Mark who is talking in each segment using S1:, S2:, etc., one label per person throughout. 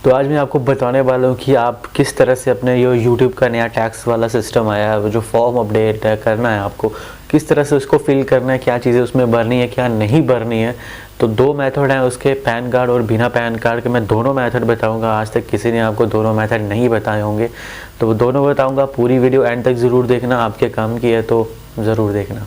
S1: तो आज मैं आपको बताने वाला हूँ कि आप किस तरह से अपने ये यूट्यूब का नया टैक्स वाला सिस्टम आया है, जो फॉर्म अपडेट है करना है आपको, किस तरह से उसको फिल करना है, क्या चीज़ें उसमें भरनी है क्या नहीं भरनी है। तो दो मेथड हैं उसके, पैन कार्ड और बिना पैन कार्ड के। मैं दोनों मेथड बताऊंगा, आज तक किसी ने आपको दोनों मेथड नहीं बताए होंगे, तो वो दोनों बताऊंगा। पूरी वीडियो एंड तक ज़रूर देखना, आपके काम की है तो ज़रूर देखना।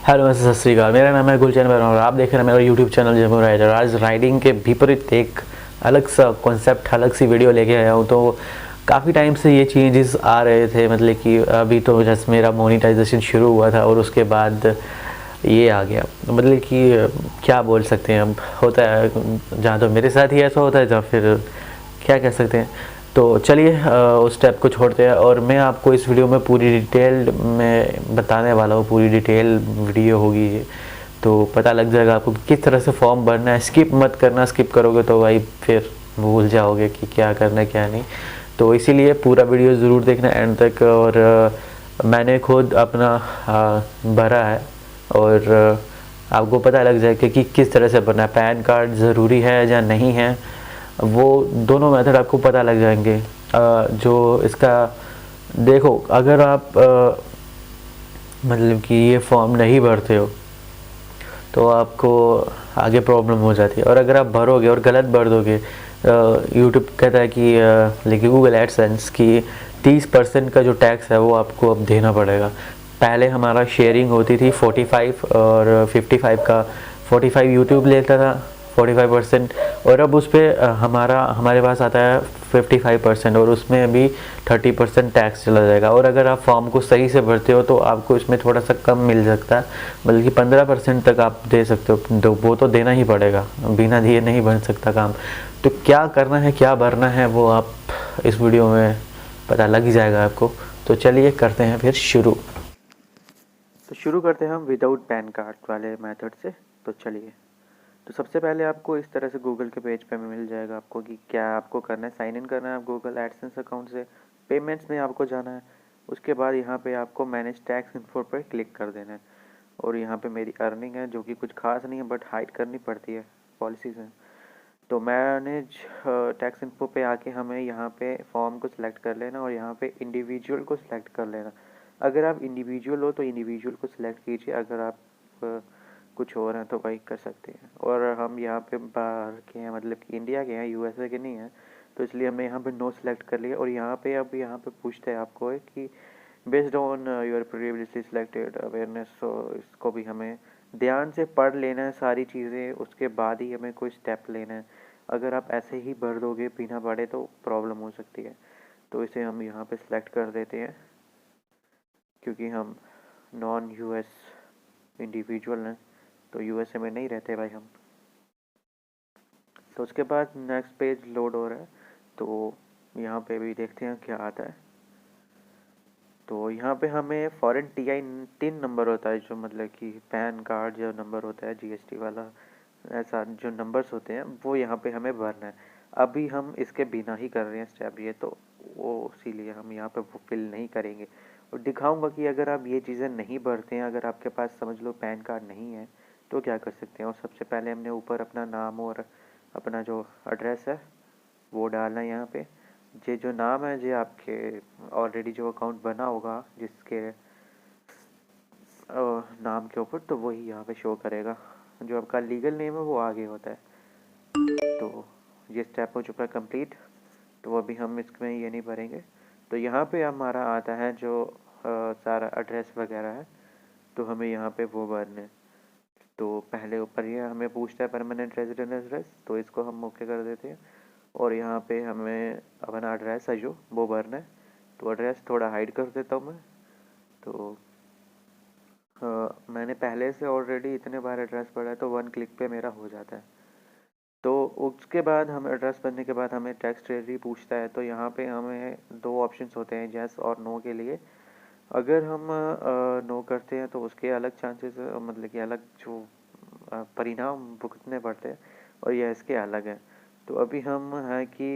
S1: हेलो सत श्रीकाल, मेरा नाम है गुलचैन वर्मा और आप देख रहे हैं मेरा यूट्यूब चैनल जेमो राइडर। आज राइडिंग के विपरीत एक अलग सा कॉन्सेप्ट, अलग सी वीडियो लेके आया हूँ। तो काफ़ी टाइम से ये चेंजेस आ रहे थे, मतलब कि अभी तो जैसे मेरा मोनेटाइजेशन शुरू हुआ था और उसके बाद ये आ गया। मतलब कि क्या बोल सकते हैं, अब होता है जहाँ तो मेरे साथ ही ऐसा होता है, जहाँ फिर क्या कह सकते हैं। तो चलिए उस स्टेप को छोड़ते हैं और मैं आपको इस वीडियो में पूरी डिटेल में बताने वाला हूँ। पूरी डिटेल वीडियो होगी ये, तो पता लग जाएगा आपको किस तरह से फॉर्म भरना है। स्किप मत करना, स्किप करोगे तो भाई फिर भूल जाओगे कि क्या करना है क्या नहीं। तो इसीलिए पूरा वीडियो ज़रूर देखना एंड तक। और मैंने खुद अपना भरा है और आपको पता लग जाएगा कि किस तरह से भरना है। पैन कार्ड ज़रूरी है या नहीं है, वो दोनों मेथड आपको पता लग जाएंगे। जो इसका देखो, अगर आप मतलब कि ये फॉर्म नहीं भरते हो तो आपको आगे प्रॉब्लम हो जाती है। और अगर आप भरोगे और गलत भर दोगे, यूट्यूब कहता है कि लेकिन गूगल एडसेंस की 30% का जो टैक्स है वो आपको अब देना पड़ेगा। पहले हमारा शेयरिंग होती थी 45 और 55 का। 45 यूट्यूब लेता था 45%, और अब उस पर हमारे पास आता है 55%, और उसमें अभी 30% टैक्स चला जाएगा। और अगर आप फॉर्म को सही से भरते हो तो आपको इसमें थोड़ा सा कम मिल सकता है, बल्कि 15% तक आप दे सकते हो। तो वो तो देना ही पड़ेगा, बिना दिए नहीं बन सकता काम। तो क्या करना है क्या भरना है वो आप इस वीडियो में पता लग ही जाएगा आपको। तो चलिए करते हैं फिर शुरू। तो शुरू करते हैं हम विदाउट पैन कार्ड वाले मेथड से। तो चलिए, तो सबसे पहले आपको इस तरह से गूगल के पेज पे मिल जाएगा आपको कि क्या आपको करना है। साइन इन करना है आप गूगल एडसेंस अकाउंट से, पेमेंट्स में आपको जाना है। उसके बाद यहाँ पे आपको मैनेज टैक्स इन्फो पर क्लिक कर देना है। और यहाँ पे मेरी अर्निंग है जो कि कुछ खास नहीं है, बट हाइड करनी पड़ती है, पॉलिसीज़ हैं। तो मैनेज टैक्स इन्फो पे आके हमें यहाँ पे फॉर्म को सिलेक्ट कर लेना और यहाँ पे इंडिविजुअल को सिलेक्ट कर लेना। अगर आप इंडिविजुअल हो तो इंडिविजुअल को सिलेक्ट कीजिए, अगर आप कुछ और हैं तो भाई कर सकते हैं। और हम यहाँ पे बाहर के हैं, मतलब कि इंडिया के हैं, यूएसए के नहीं हैं, तो इसलिए हमने यहाँ पे नो सिलेक्ट कर लिया। और यहाँ पे अब यहाँ पे पूछता है आपको कि based on your previously selected awareness, तो इसको भी हमें ध्यान से पढ़ लेना है सारी चीज़ें, उसके बाद ही हमें कोई स्टेप लेना है। अगर आप ऐसे ही भर दोगे बिना पढ़े तो प्रॉब्लम हो सकती है। तो इसे हम यहाँ पे सिलेक्ट कर देते हैं, क्योंकि हम नॉन यूएस इंडिविजुअल हैं, तो यूएसए में नहीं रहते भाई हम। तो उसके बाद नेक्स्ट पेज लोड हो रहा है, तो यहाँ पे भी देखते हैं क्या आता है। तो यहाँ पे हमें फॉरेन टीआई 3 नंबर होता है, जो मतलब कि पैन कार्ड जो नंबर होता है जीएसटी वाला, ऐसा जो नंबर्स होते हैं वो यहाँ पे हमें भरना है। अभी हम इसके बिना ही कर रहे हैं स्टेप ये, तो वो इसीलिए हम यहाँ पे वो फिल नहीं करेंगे। और दिखाऊंगा कि अगर आप ये चीज़ें नहीं भरते हैं, अगर आपके पास समझ लो पैन कार्ड नहीं है तो क्या कर सकते हैं। और सबसे पहले हमने ऊपर अपना नाम और अपना जो एड्रेस है वो डालना है यहाँ पे। ये जो नाम है जो आपके ऑलरेडी जो अकाउंट बना होगा जिसके नाम के ऊपर, तो वही यहाँ पे शो करेगा। जो आपका लीगल नेम है वो आगे होता है। तो ये स्टेप हो चुका है कंप्लीट, तो अभी हम इसमें ये नहीं भरेंगे। तो यहाँ पे हमारा आता है जो सारा एड्रेस वगैरह है, तो हमें यहाँ पे वो भरना है। तो पहले ऊपर ये हमें पूछता है परमानेंट रेजिडेंट एड्रेस, तो इसको हम ओके कर देते हैं। और यहाँ पे हमें अपना एड्रेस है जो वो भरना है, तो एड्रेस थोड़ा हाइड कर देता हूँ मैं। तो मैंने पहले से ऑलरेडी इतने बार एड्रेस भरा है तो 1 क्लिक पे मेरा हो जाता है। तो उसके बाद हम एड्रेस भरने के बाद हमें टैक्स ट्रेजरी पूछता है, तो यहाँ पे हमें 2 ऑप्शंस होते हैं येस और नो के लिए। अगर हम नो करते हैं तो उसके अलग चांसेस, मतलब कि अलग जो परिणाम भुगतने पड़ते हैं, और यस के अलग हैं। तो अभी हम हैं कि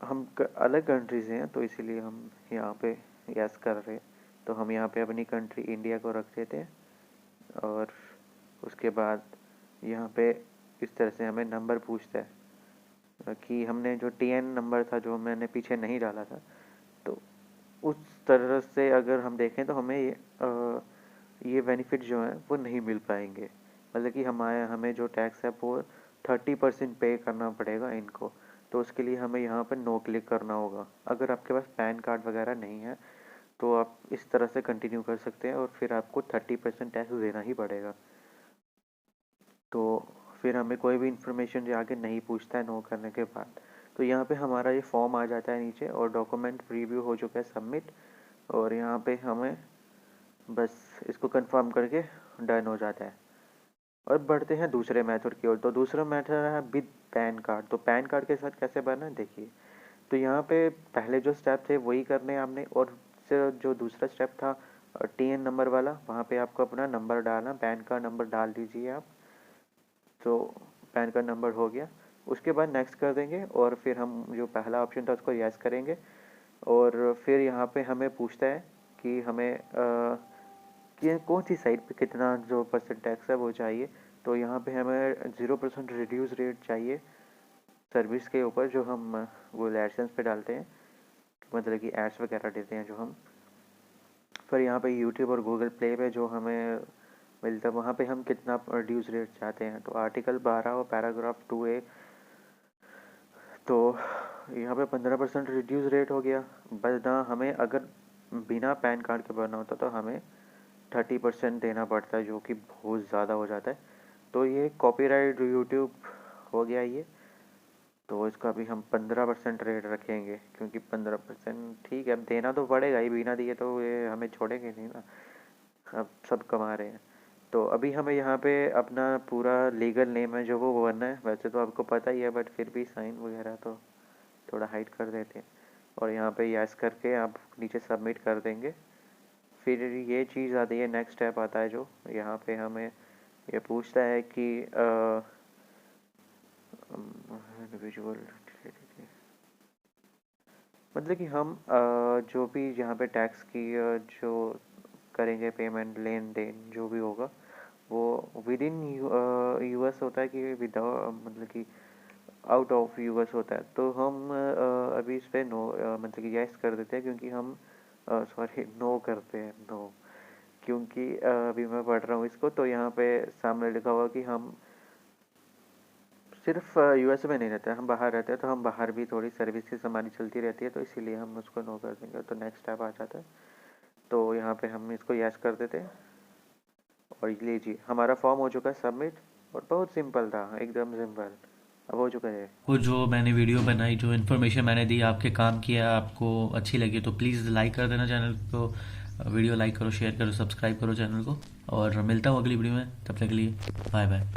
S1: हम अलग कंट्री से हैं, तो इसीलिए हम यहाँ पे यस कर रहे हैं। तो हम यहाँ पे अपनी कंट्री इंडिया को रख देते हैं और उसके बाद यहाँ पे इस तरह से हमें नंबर पूछता है कि हमने जो TN नंबर था जो मैंने पीछे नहीं डाला था, तो उस तरह से अगर हम देखें तो हमें ये बेनिफिट जो हैं वो नहीं मिल पाएंगे। मतलब कि हमें जो टैक्स है वो 30% पे करना पड़ेगा इनको। तो उसके लिए हमें यहाँ पर नो क्लिक करना होगा। अगर आपके पास पैन कार्ड वगैरह नहीं है तो आप इस तरह से कंटिन्यू कर सकते हैं, और फिर आपको 30% टैक्स देना ही पड़ेगा। तो फिर हमें कोई भी इंफॉर्मेशन जो आगे नहीं पूछता है नो करने के बाद। तो यहाँ पे हमारा ये फॉर्म आ जाता है नीचे, और डॉक्यूमेंट प्रीव्यू हो चुका है सबमिट, और यहाँ पे हमें बस इसको कंफर्म करके डन हो जाता है। और बढ़ते हैं दूसरे मेथड की ओर। तो दूसरा मेथड है विद पैन कार्ड। तो पैन कार्ड के साथ कैसे भरना है देखिए। तो यहाँ पे पहले जो स्टेप थे वही करने हैं आपने, और जो दूसरा स्टेप था TN नंबर वाला, वहाँ पे आपको अपना नंबर डालना, पैन कार्ड नंबर डाल दीजिए आप। तो पैन कार्ड नंबर हो गया, उसके बाद नेक्स्ट कर देंगे, और फिर हम जो पहला ऑप्शन था उसको यस करेंगे। और फिर यहाँ पे हमें पूछता है कि हमें कि कौन सी साइट पे कितना जो परसेंट टैक्स है वो चाहिए। तो यहाँ पे हमें 0% रिड्यूस रेट चाहिए सर्विस के ऊपर जो हम गूगल एडसेंस पे डालते हैं, मतलब कि एड्स वगैरह देते हैं जो हम। फिर यहाँ पे यूट्यूब और गूगल प्ले पे जो हमें मिलता है वहाँ पे हम कितना रिड्यूस रेट चाहते हैं। तो आर्टिकल 12 और पैराग्राफ 2A, तो यहाँ पे 15% रिड्यूस रेट हो गया। बस ना हमें अगर बिना पैन कार्ड के भरना होता तो हमें 30% देना पड़ता है, जो कि बहुत ज़्यादा हो जाता है। तो ये कॉपीराइट यूट्यूब हो गया ये। तो इसका भी हम 15% रेट रखेंगे, क्योंकि 15% ठीक है, अब देना तो पड़ेगा ही, बिना दिए तो ये हमें छोड़ेंगे नहीं ना, अब सब कमा रहे हैं। तो अभी हमें यहाँ पे अपना पूरा लीगल नेम है जो वो भरना है। वैसे तो आपको पता ही है, बट फिर भी साइन वगैरह तो थोड़ा हाइड कर देते हैं। और यहाँ पे यस करके आप नीचे सबमिट कर देंगे। फिर ये चीज़ आती है, नेक्स्ट स्टेप आता है जो यहाँ पे हमें ये पूछता है कि इंडिविजुअल, मतलब कि हम जो भी यहाँ पे टैक्स की जो करेंगे पेमेंट, लेन देन जो भी होगा वो विद इन US होता है कि विदाउट, मतलब कि आउट ऑफ US होता है। तो हम अभी इस पर नो, मतलब कि यस कर देते हैं, क्योंकि हम सॉरी नो करते हैं, नो, क्योंकि अभी मैं पढ़ रहा हूँ इसको। तो यहाँ पे सामने लिखा हुआ कि हम सिर्फ US में नहीं रहते, हम बाहर रहते हैं, तो हम बाहर भी थोड़ी सर्विसेज हमारी चलती रहती है, तो इसीलिए हम उसको नो कर देंगे। तो नेक्स्ट स्टेप आ जाता है, तो यहाँ पे हम इसको यस कर देते हैं, और लीजिए हमारा फॉर्म हो चुका है सबमिट। और बहुत सिंपल था, एकदम सिंपल, अब हो चुका है।
S2: वो जो मैंने वीडियो बनाई, जो इन्फॉर्मेशन मैंने दी, आपके काम किया, आपको अच्छी लगी तो प्लीज़ लाइक कर देना चैनल को। वीडियो लाइक करो, शेयर करो, सब्सक्राइब करो चैनल को। और मिलता हूँ अगली वीडियो में, तब तक के लिए बाय बाय।